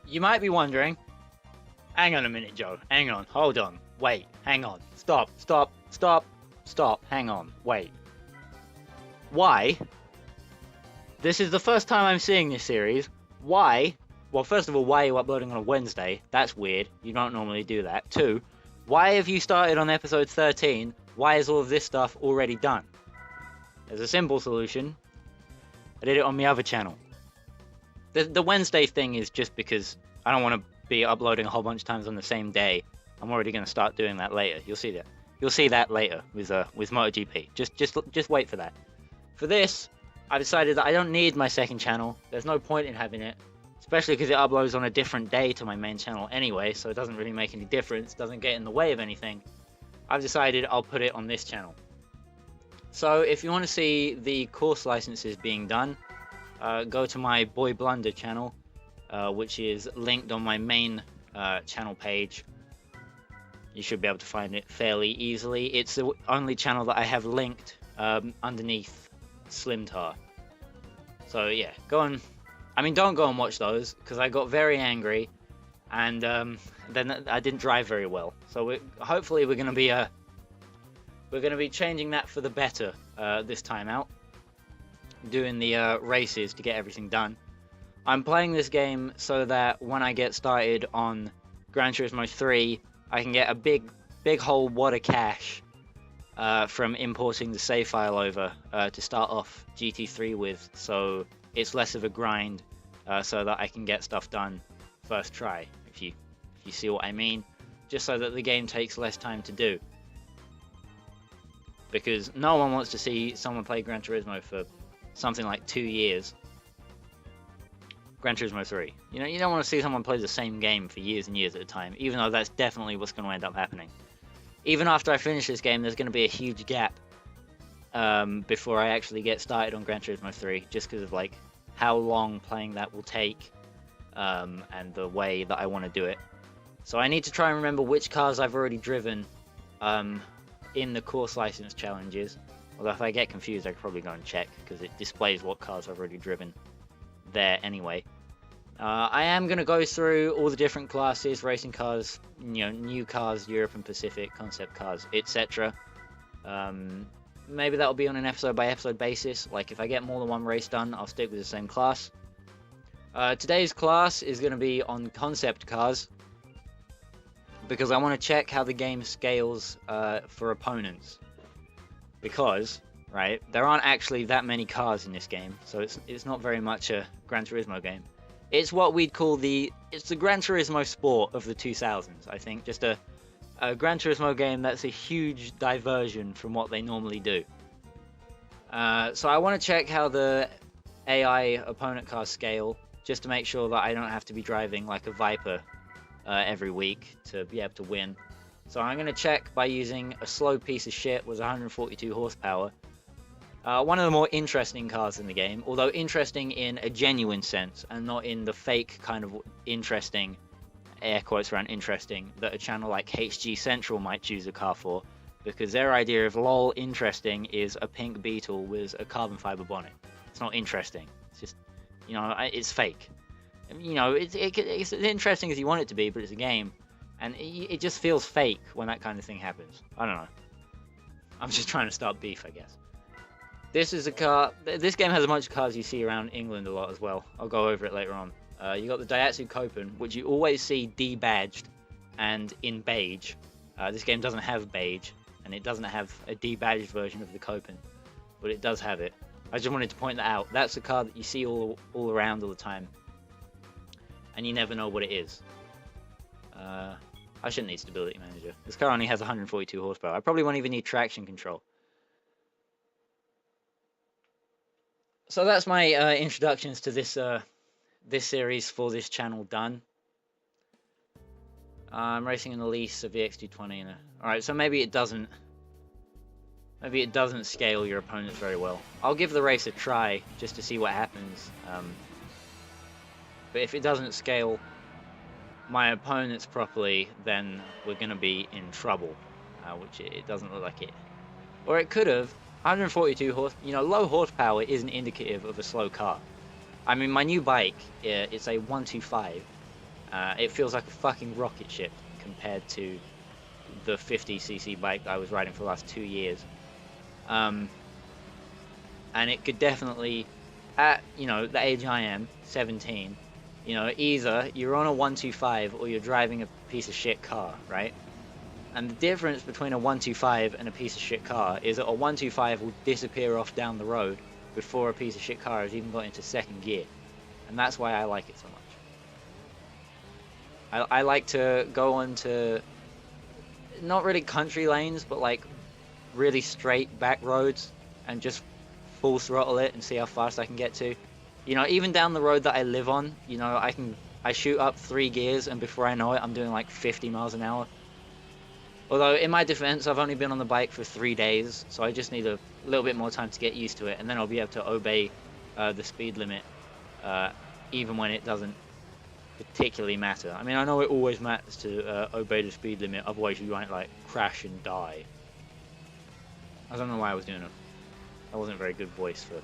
you might be wondering, hang on a minute, Joe. Hang on. Hold on. Wait. Hang on. Stop. Stop. Stop. Stop. Hang on. Wait. Why? This is the first time I'm seeing this series. Why? Well, first of all, why are you uploading on a Wednesday? That's weird. You don't normally do that. 2, why have you started on episode 13? Why is all of this stuff already done? There's a simple solution. I did it on my other channel. The Wednesday thing is just because I don't want to be uploading a whole bunch of times on the same day. I'm already going to start doing that later. You'll see that. You'll see that later with MotoGP. Just wait for that. For this, I decided that I don't need my second channel. There's no point in having it, especially because it uploads on a different day to my main channel anyway, so it doesn't really make any difference, doesn't get in the way of anything. I've decided I'll put it on this channel. So if you want to see the course licenses being done, go to my Boy Blunder channel, which is linked on my main channel page. You should be able to find it fairly easily. It's the only channel that I have linked underneath Slimtar. So yeah, go on. I mean, don't go and watch those because I got very angry, and then I didn't drive very well. So hopefully we're gonna be changing that for the better this time out. Doing the races to get everything done. I'm playing this game so that when I get started on Gran Turismo 3, I can get a big whole wad of cash from importing the save file over to start off GT3 with, so it's less of a grind, so that I can get stuff done first try, if you see what I mean, just so that the game takes less time to do. Because no one wants to see someone play Gran Turismo for something like 2 years. Gran Turismo 3. You know, you don't want to see someone play the same game for years and years at a time, even though that's definitely what's going to end up happening. Even after I finish this game, there's going to be a huge gap before I actually get started on Gran Turismo 3, just because of like how long playing that will take and the way that I want to do it. So I need to try and remember which cars I've already driven in the course license challenges. Although if I get confused, I could probably go and check, because it displays what cars I've already driven there anyway. I am going to go through all the different classes, racing cars, you know, new cars, Europe and Pacific, concept cars, etc. Maybe that'll be on an episode by episode basis. Like if I get more than one race done, I'll stick with the same class. Today's class is going to be on concept cars, because I want to check how the game scales for opponents. Because, right, there aren't actually that many cars in this game, so it's not very much a Gran Turismo game. It's what we'd call it's the Gran Turismo sport of the 2000s, I think. Just a Gran Turismo game that's a huge diversion from what they normally do. So I want to check how the AI opponent cars scale, just to make sure that I don't have to be driving like a Viper every week to be able to win. So I'm going to check by using a slow piece of shit with 142 horsepower. One of the more interesting cars in the game, although interesting in a genuine sense and not in the fake kind of interesting, air quotes around interesting, that a channel like HG Central might choose a car for, because their idea of lol interesting is a pink Beetle with a carbon fiber bonnet. It's not interesting. It's just, you know, it's fake. You know, it's interesting as you want it to be, but it's a game. And it just feels fake when that kind of thing happens. I don't know. I'm just trying to start beef, I guess. This is a car. This game has a bunch of cars you see around England a lot as well. I'll go over it later on. You got the Daihatsu Copen, which you always see debadged and in beige. This game doesn't have beige, and it doesn't have a debadged version of the Copen, but it does have it. I just wanted to point that out. That's a car that you see all around all the time, and you never know what it is. I shouldn't need Stability Manager. This car only has 142 horsepower. I probably won't even need traction control. So that's my introductions to this series for this channel done. I'm racing in the lease of the X220. Alright, so maybe it doesn't scale your opponents very well. I'll give the race a try just to see what happens. But if it doesn't scale my opponents properly, then we're going to be in trouble, which it doesn't look like it. Or it could have. 142 horse, you know, low horsepower isn't indicative of a slow car. I mean, my new bike, it's a 125, It feels like a fucking rocket ship compared to the 50cc bike that I was riding for the last 2 years. And it could definitely, at, you know, the age I am, 17, you know, either you're on a 125 or you're driving a piece of shit car, right? And the difference between a 125 and a piece of shit car is that a 125 will disappear off down the road before a piece of shit car has even got into second gear. And that's why I like it so much. I like to go onto, not really country lanes, but like really straight back roads and just full throttle it and see how fast I can get to. You know, even down the road that I live on, you know, I shoot up 3 gears and before I know it, I'm doing like 50 miles an hour. Although, in my defense, I've only been on the bike for 3 days, so I just need a little bit more time to get used to it, and then I'll be able to obey the speed limit, even when it doesn't particularly matter. I mean, I know it always matters to obey the speed limit, otherwise you might, like, crash and die. I don't know why I was doing it. That wasn't a very good voice for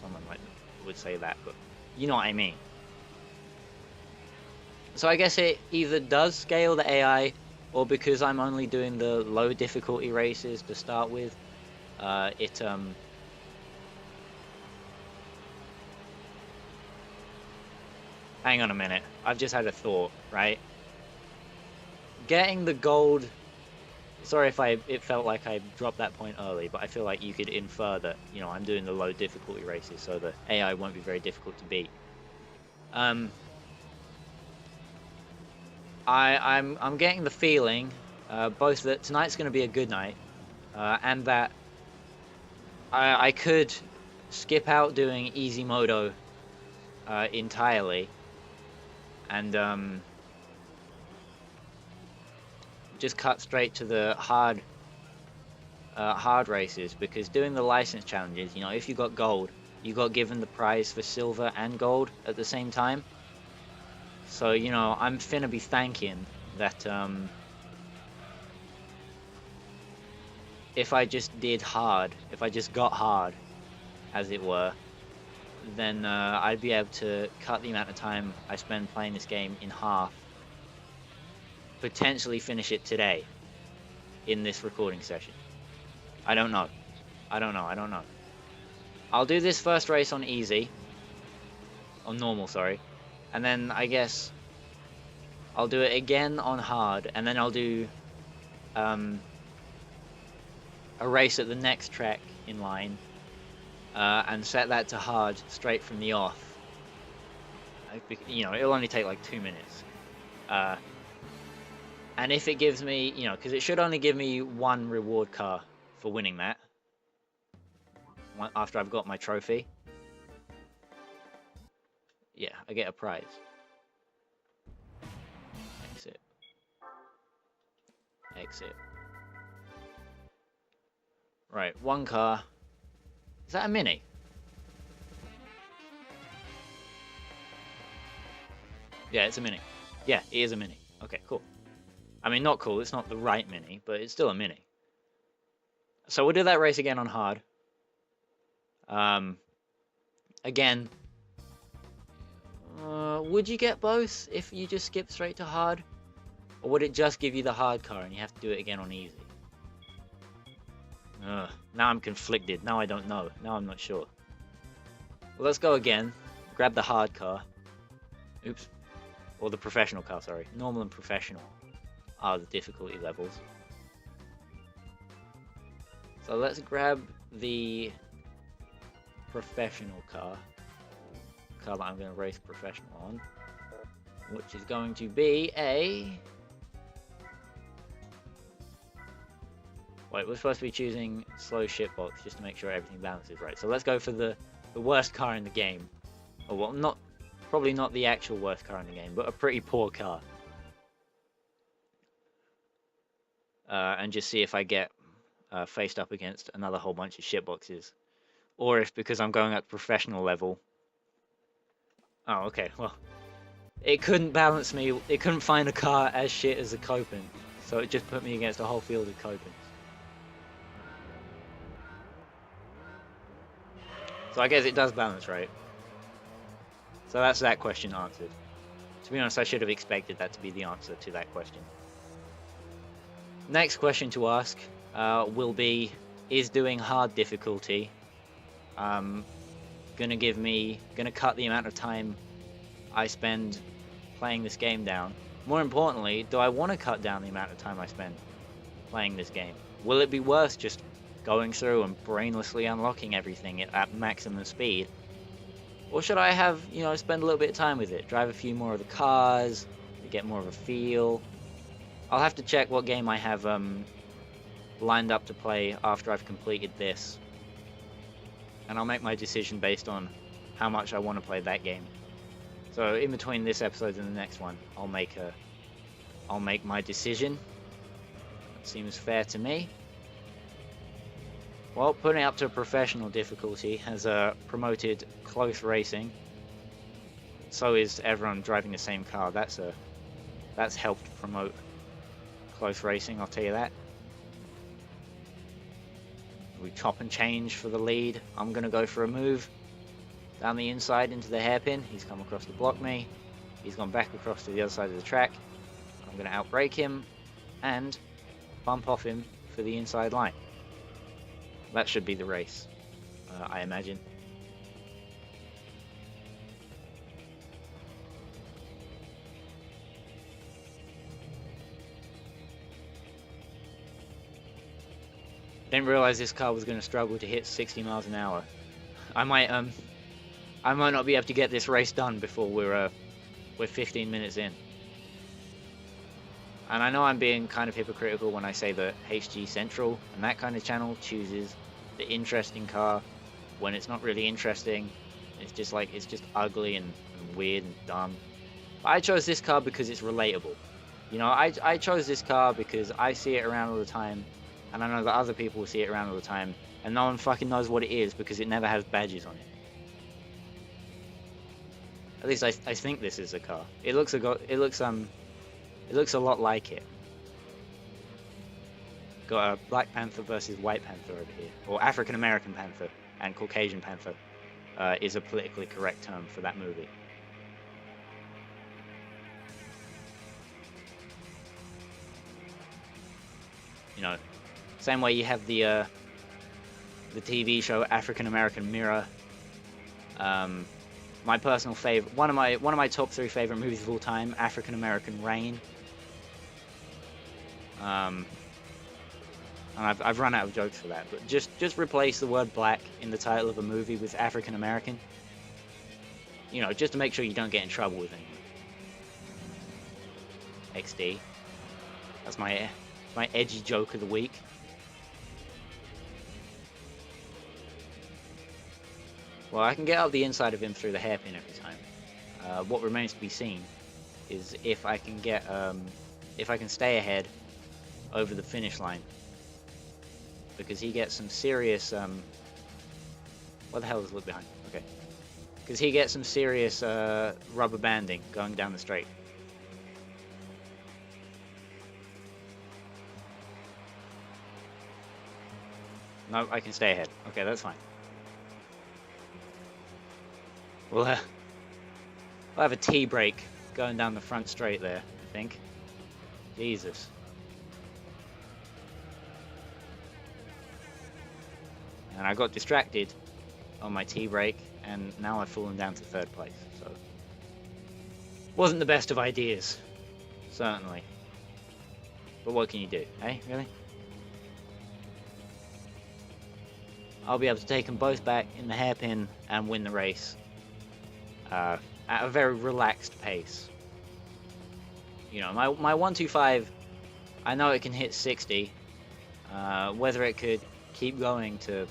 someone like would say that, but you know what I mean. So I guess it either does scale the AI, or because I'm only doing the low difficulty races to start with, hang on a minute, I've just had a thought, right? Getting the gold, sorry if it felt like I dropped that point early, but I feel like you could infer that, you know, I'm doing the low difficulty races, so the AI won't be very difficult to beat. I'm getting the feeling, both that tonight's going to be a good night, and that I could skip out doing easy modo entirely, and just cut straight to the hard races, because doing the license challenges, you know, if you got gold, you got given the prize for silver and gold at the same time. So, you know, I'm finna be thanking that if I just did hard, if I just got hard, as it were, then I'd be able to cut the amount of time I spend playing this game in half, potentially finish it today in this recording session. I don't know. I don't know. I'll do this first race on easy, on normal, sorry, and then I guess I'll do it again on hard, and then I'll do a race at the next track in line, and set that to hard straight from the off. You know, it'll only take like 2 minutes. And if it gives me, you know, because it should only give me 1 reward car for winning that, after I've got my trophy. Yeah, I get a prize. Exit. Right, 1 car. Is that a Mini? Yeah, it's a Mini. Yeah, it is a Mini. Okay, cool. I mean, not cool, it's not the right Mini, but it's still a Mini. So we'll do that race again on hard. Again, would you get both if you just skip straight to hard? Or would it just give you the hard car and you have to do it again on easy? Now I'm conflicted. Now I don't know. Now I'm not sure. Well, let's go again. Grab the hard car. Oops. Or the professional car, sorry. Normal and professional are the difficulty levels. So let's grab the professional car. Car that I'm going to race professional on. Which is going to be a... Wait, we're supposed to be choosing slow shitbox just to make sure everything balances right. So let's go for the worst car in the game. Or well, probably not the actual worst car in the game, but a pretty poor car. And just see if I get faced up against another whole bunch of shitboxes. Or if, because I'm going at professional level... Oh, okay, well... It couldn't balance me, it couldn't find a car as shit as a Copen. So it just put me against a whole field of Copens. So I guess it does balance, right? So that's that question answered. To be honest, I should have expected that to be the answer to that question. Next question to ask will be, is doing hard difficulty gonna cut the amount of time I spend playing this game down? More importantly, do I want to cut down the amount of time I spend playing this game? Will it be worth just going through and brainlessly unlocking everything at maximum speed? Or should I have, spend a little bit of time with it, drive a few more of the cars, to get more of a feel? I'll have to check what game I have lined up to play after I've completed this. And I'll make my decision based on how much I want to play that game. So in between this episode and the next one, I'll make my decision. That seems fair to me. Well, putting it up to a professional difficulty has promoted close racing. So is everyone driving the same car. That's helped promote close racing, I'll tell you that. We chop and change for the lead. I'm going to go for a move down the inside into the hairpin. He's come across to block me. He's gone back across to the other side of the track. I'm going to outbrake him and bump off him for the inside line. That should be the race, I imagine. Didn't realize this car was going to struggle to hit 60 miles an hour. I might not be able to get this race done before we're 15 minutes in. And I know I'm being kind of hypocritical when I say that HG Central and that kind of channel chooses the interesting car when it's not really interesting. It's just ugly and weird and dumb. But I chose this car because it's relatable. I chose this car because I see it around all the time, and I know that other people see it around all the time, and no one fucking knows what it is because it never has badges on it. At least I think this is a car. It looks a lot like it. Got a Black Panther versus White Panther over here, or African American Panther and Caucasian Panther is a politically correct term for that movie. Same way you have the TV show African American Mirror. My personal favorite, one of my top 3 favorite movies of all time, African American Rain. And I've run out of jokes for that, but just replace the word black in the title of a movie with African American. Just to make sure you don't get in trouble with anyone. XD. That's my edgy joke of the week. Well, I can get up the inside of him through the hairpin every time. What remains to be seen is if I can stay ahead over the finish line, because he gets some serious what the hell is look behind? Okay, because he gets some serious rubber banding going down the straight. No, I can stay ahead. Okay, that's fine. We'll have a T-brake going down the front straight there, I think. Jesus. And I got distracted on my T-brake, and now I've fallen down to 3rd place. So, wasn't the best of ideas, certainly. But what can you do, eh? Really? I'll be able to take them both back in the hairpin and win the race. At a very relaxed pace. My 125, I know it can hit 60. Whether it could keep going to,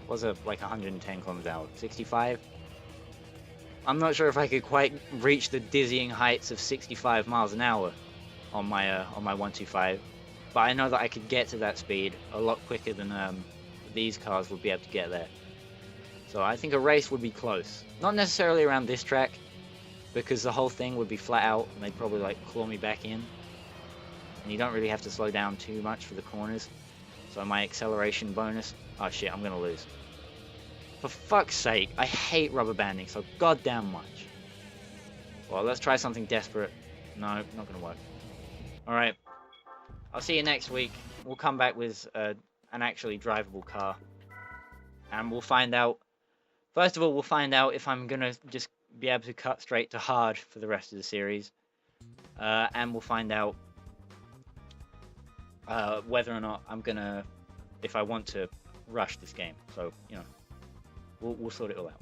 was it like 110 kilometers an hour, 65? I'm not sure if I could quite reach the dizzying heights of 65 miles an hour on my 125, but I know that I could get to that speed a lot quicker than these cars would be able to get there. So I think a race would be close. Not necessarily around this track, because the whole thing would be flat out and they'd probably claw me back in. And you don't really have to slow down too much for the corners. So my acceleration bonus... Oh shit, I'm gonna lose. For fuck's sake, I hate rubber banding so goddamn much. Well, let's try something desperate. No, not gonna work. Alright. I'll see you next week. We'll come back with an actually drivable car. And we'll find out... First of all, we'll find out if I'm gonna just be able to cut straight to hard for the rest of the series. And we'll find out whether or not I'm gonna... If I want to rush this game. So, you know, we'll sort it all out.